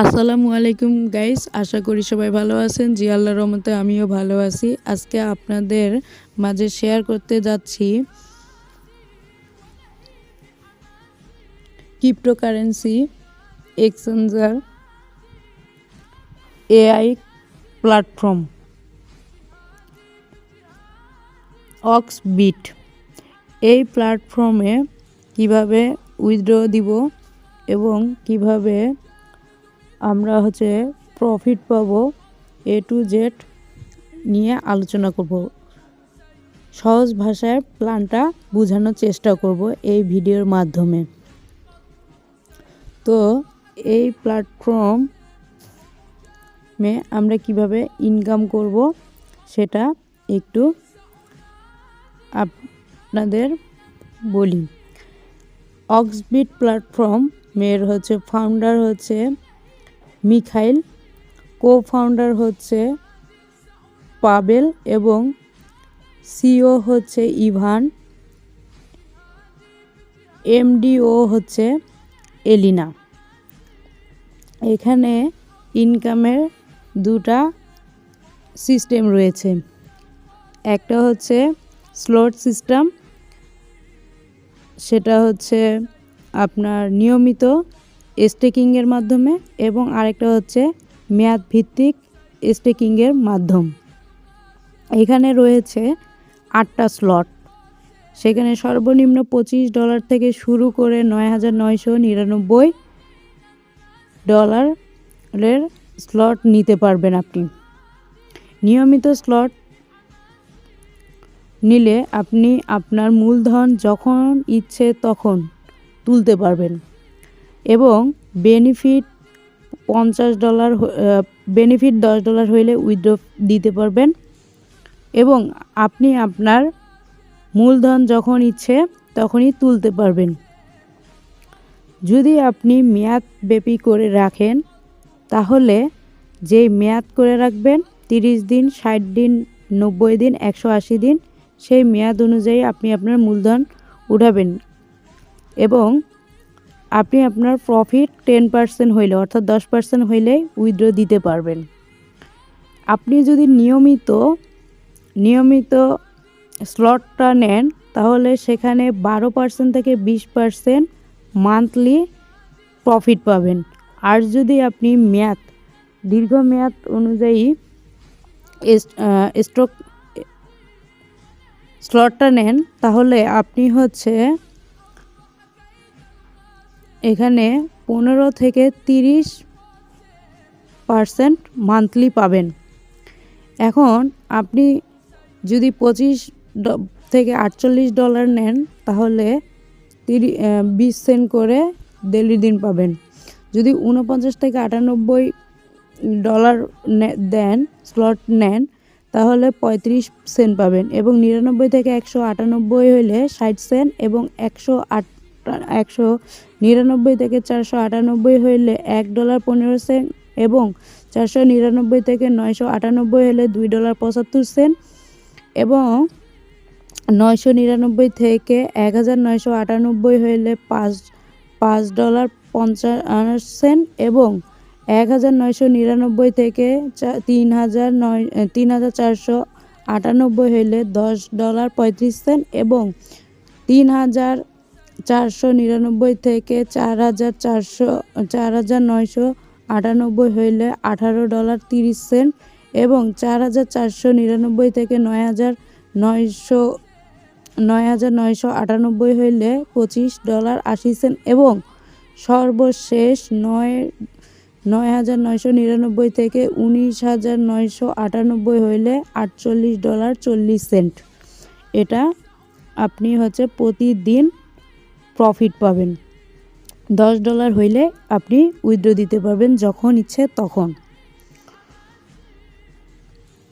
আসসালামু আলাইকুম গাইস, আশা করি সবাই ভালো আছেন। জি আল্লাহর রহমতে আমিও ভালো আছি। আজকে আপনাদের মাঝে শেয়ার করতে যাচ্ছি ক্রিপ্টোকারেন্সি এক্সচেঞ্জার এআই প্ল্যাটফর্ম অক্সবিট। এই প্ল্যাটফর্মে কিভাবে উইথড্র দিব এবং কিভাবে আমরা প্রফিট পাবো, এ টু জেড নিয়ে আলোচনা করব। সহজ ভাষায় প্ল্যানটা বোঝানোর চেষ্টা করব এই ভিডিওর মাধ্যমে। তো এই প্ল্যাটফর্মে আমরা কিভাবে ইনকাম করব সেটা একটু আপনাদের বলি। অক্সবিট প্ল্যাটফর্মের ফাউন্ডার মিখাইল, কো-ফাউন্ডার পাবেল এবং সিও ইভান, এমডিও এলিনা। এখানে ইনকামের দুটা সিস্টেম রয়েছে। একটা স্লট সিস্টেম, সেটা আপনার নিয়মিত স্টেকিংয়ের মাধ্যমে, এবং আরেকটা মেয়াদ ভিত্তিক স্টেকিংয়ের মাধ্যম। এখানে রয়েছে 8টা স্লট। সেখানে সর্বনিম্ন $25 থেকে শুরু করে $9,999 স্লট নিতে পারবেন আপনি। নিয়মিত স্লট নিলে আপনি আপনার মূলধন যখন ইচ্ছে তখন তুলতে পারবেন এবং বেনিফিট $10 হইলে উইথড্র দিতে পারবেন এবং আপনি আপনার মূলধন যখন ইচ্ছে তখনই তুলতে পারবেন। যদি আপনি মেয়াদব্যাপী করে রাখেন তাহলে যেই মেয়াদ করে রাখবেন 30 দিন, 60 দিন, 90 দিন, 180 দিন, সেই মেয়াদ অনুযায়ী আপনি আপনার মূলধন উঠাবেন এবং আপনি আপনার প্রফিট 10% হইলে, অর্থাৎ 10% হইলেই উইথড্র দিতে পারবেন। আপনি যদি নিয়মিত স্লটটা নেন তাহলে সেখানে 12% থেকে 20% মান্থলি প্রফিট পাবেন। আর যদি আপনি দীর্ঘমেয়াদ অনুযায়ী স্লটটা নেন তাহলে আপনি এখানে 15 থেকে 30% মান্থলি পাবেন। এখন আপনি যদি $25 থেকে $48 নেন তাহলে 20 সেন্ট করে ডেইলি দিন পাবেন। যদি 49 থেকে $98 দেন, স্লট নেন, তাহলে 35 সেন্ট পাবেন এবং 99 থেকে 198 হইলে 60 সেন্ট এবং 199 থেকে 498 হইলে $1.15 এবং 499 থেকে 998 হলে $2.75 এবং 999 থেকে 1998 হইলে $5.50 এবং 1999 থেকে 3498 হইলে $10.35 এবং 3499 থেকে 4998 হইলে $18.30 এবং 4499 থেকে 9998 হইলে $25.80 এবং সর্বশেষ 9999 থেকে 19998 হইলে $48.40। এটা আপনি প্রতিদিন প্রফিট পাবেন। $10 হইলে আপনি উইথড্র দিতে পারবেন যখন ইচ্ছে তখন।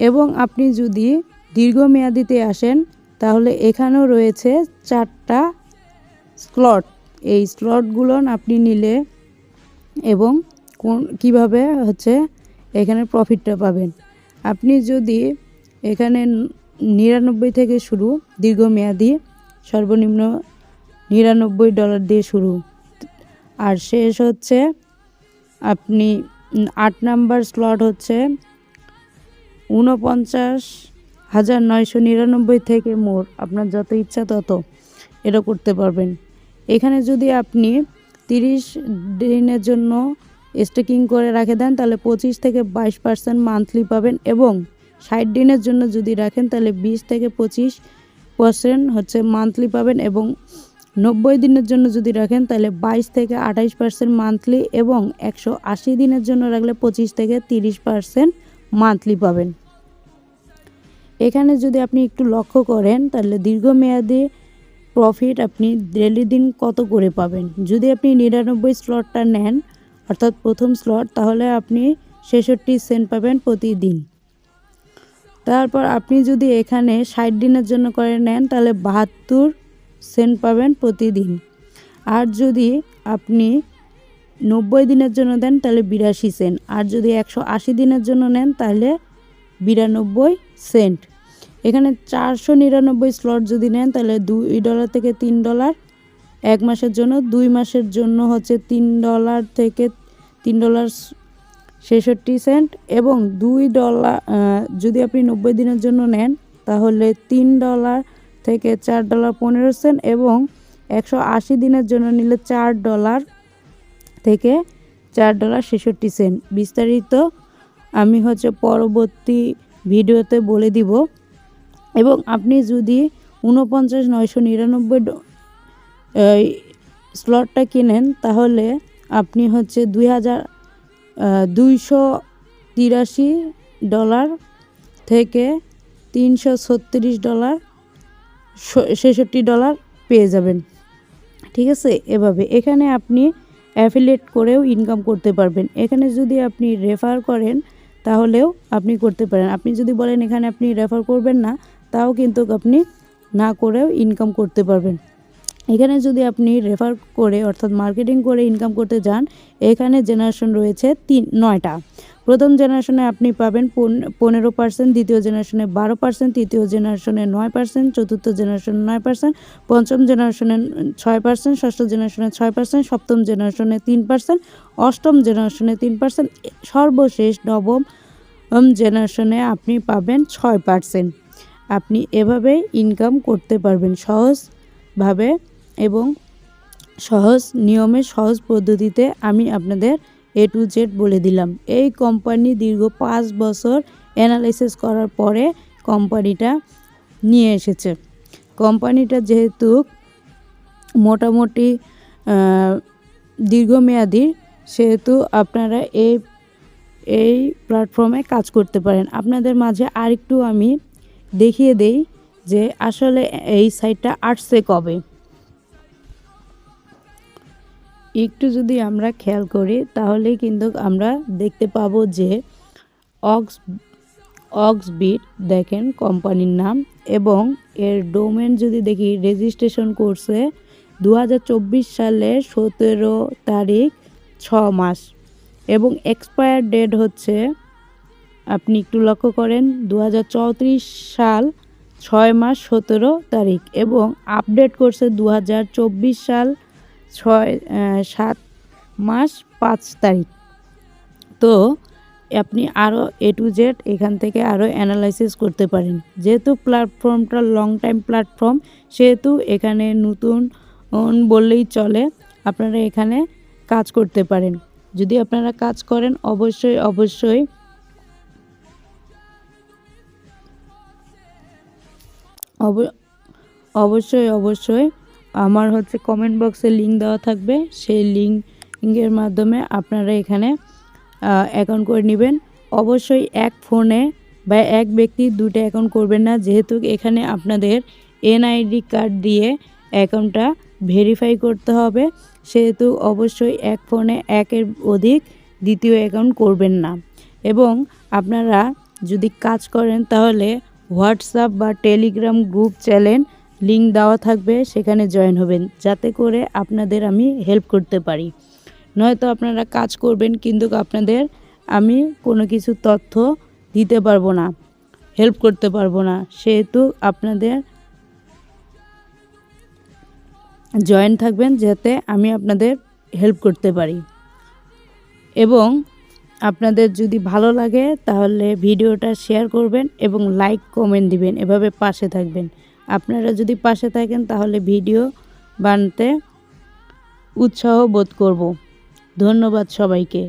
এবং আপনি যদি দীর্ঘমেয়াদীতে আসেন তাহলে এখানেও রয়েছে 4টা স্লট। এই স্লটগুলো আপনি নিলে এবং কিভাবে এখানে প্রফিটটা পাবেন। আপনি যদি এখানে 99 থেকে শুরু, দীর্ঘমেয়াদী, সর্বনিম্ন $99 দিয়ে শুরু, আর শেষ আপনি 8 নাম্বার স্লট হচ্ছে 49,999 থেকে মোর আপনার যত ইচ্ছা তত এটা করতে পারবেন। এখানে যদি আপনি 30 দিনের জন্য স্টেকিং করে রেখে দেন তাহলে 25 থেকে 22% মান্থলি পাবেন, এবং 60 দিনের জন্য যদি রাখেন তাহলে 20 থেকে 25% হচ্ছে মান্থলি পাবেন, এবং 90 দিনের জন্য যদি রাখেন তাহলে 22 থেকে 28% মান্থলি, এবং 180 দিনের জন্য রাখলে 25 থেকে 30% মান্থলি পাবেন। এখানে যদি আপনি একটু লক্ষ্য করেন তাহলে দীর্ঘমেয়াদী প্রফিট আপনি ডেলি দিন কত করে পাবেন। যদি আপনি 99 স্লটটা নেন অর্থাৎ প্রথম স্লট, তাহলে আপনি 66 সেন্ট পাবেন প্রতিদিন। তারপর আপনি যদি এখানে 60 দিনের জন্য করে নেন তাহলে 72 সেন্ট পাবেন প্রতিদিন। আর যদি আপনি 90 দিনের জন্য দেন তাহলে 82 সেন্ট, আর যদি 180 দিনের জন্য নেন তাহলে 92 সেন্ট। এখানে 499 স্লট যদি নেন তাহলে $2 থেকে $3 এক মাসের জন্য, 2 মাসের জন্য হচ্ছে $3 থেকে $3.66, এবং $2 যদি আপনি 90 দিনের জন্য নেন তাহলে $3 থেকে $4.15, এবং 180 দিনের জন্য নিলে $4 থেকে $4.66। বিস্তারিত আমি হচ্ছে পরবর্তী ভিডিওতে বলে দিব। এবং আপনি যদি 49,999 স্লটটা কিনেন তাহলে আপনি হচ্ছে $283 থেকে $336 $66 পেয়ে যাবেন। ঠিক আছে, এভাবে এখানে আপনি অ্যাফিলিয়েট করেও ইনকাম করতে পারবেন। এখানে যদি আপনি রেফার করেন তাহলেও আপনি করতে পারেন। আপনি যদি বলেন এখানে আপনি রেফার করবেন না, তাও কিন্তু আপনি না করেও ইনকাম করতে পারবেন। এখানে যদি আপনি রেফার করে অর্থাৎ মার্কেটিং করে ইনকাম করতে যান, এখানে জেনারেশন রয়েছে 9টা। প্রথম জেনারেশনে আপনি পাবেন 15%, দ্বিতীয় জেনারেশনে 12%, তৃতীয় জেনারেশনে 9%, চতুর্থ জেনারেশনে 9%, পঞ্চম জেনারেশনে 6%, ষষ্ঠ জেনারেশনে 6%, সপ্তম জেনারেশনে 3%, অষ্টম জেনারেশনে 3%, সর্বশেষ নবম জেনারেশনে আপনি পাবেন 6%। আপনি এভাবে ইনকাম করতে পারবেন সহজভাবে এবং সহজ নিয়মে, সহজ পদ্ধতিতে। আমি আপনাদের A to Z বলে দিলাম। এই কোম্পানি দীর্ঘ 5 বছর অ্যানালাইসিস করার পরে কোম্পানিটা নিয়ে এসেছে। কোম্পানিটা যেহেতু মোটামুটি দীর্ঘমেয়াদী, সেহেতু আপনারা এই প্ল্যাটফর্মে কাজ করতে পারেন। আপনাদের মাঝে আরেকটু আমি দেখিয়ে দেই যে আসলে এই সাইটটা আসছে কবে। একটু যদি আমরা খেয়াল করি তাহলে কিন্তু আমরা দেখতে পাবো যে অক্সবিট দেখেন কোম্পানির নাম, এবং এর ডোমেন যদি দেখি রেজিস্ট্রেশন করছে 2024 সালের 17 তারিখ 6 মাস, এবং এক্সপায়ার ডেট হচ্ছে আপনি একটু লক্ষ্য করেন 2034 সাল 6 মাস 17 তারিখ, এবং আপডেট করছে 2024 সাল 7 মাস 5 তারিখ। তো আপনি আরও A to Z এখান থেকে আরও অ্যানালাইসিস করতে পারেন। যেহেতু প্ল্যাটফর্মটা লং টাইম প্ল্যাটফর্ম, সেহেতু এখানে নতুন বললেই চলে। আপনারা এখানে কাজ করতে পারেন। যদি আপনারা কাজ করেন অবশ্যই অবশ্যই আমার হচ্ছে কমেন্ট বক্সে লিঙ্ক দেওয়া থাকবে। সেই লিঙ্কের মাধ্যমে আপনারা এখানে অ্যাকাউন্ট করে নেবেন। অবশ্যই এক ফোনে বা এক ব্যক্তি 2টা অ্যাকাউন্ট করবেন না, যেহেতু এখানে আপনাদের NID কার্ড দিয়ে অ্যাকাউন্টটা ভেরিফাই করতে হবে। সেহেতু অবশ্যই এক ফোনে একের অধিক দ্বিতীয় অ্যাকাউন্ট করবেন না। এবং আপনারা যদি কাজ করেন তাহলে হোয়াটসঅ্যাপ বা টেলিগ্রাম গ্রুপ চ্যানেল লিঙ্ক দেওয়া থাকবে, সেখানে জয়েন হবেন, যাতে করে আপনাদের আমি হেল্প করতে পারি। নয়তো আপনারা কাজ করবেন কিন্তু আপনাদের আমি কোনো কিছু তথ্য দিতে পারবো না, হেল্প করতে পারবো না। সেহেতু আপনাদের জয়েন থাকবেন যাতে আমি আপনাদের হেল্প করতে পারি। এবং আপনাদের যদি ভালো লাগে তাহলে ভিডিওটা শেয়ার করবেন এবং লাইক কমেন্ট দিবেন, এভাবে পাশে থাকবেন। আপনারা যদি পাশে থাকেন তাহলে ভিডিও বানাতে উৎসাহ বোধ করব। ধন্যবাদ সবাইকে।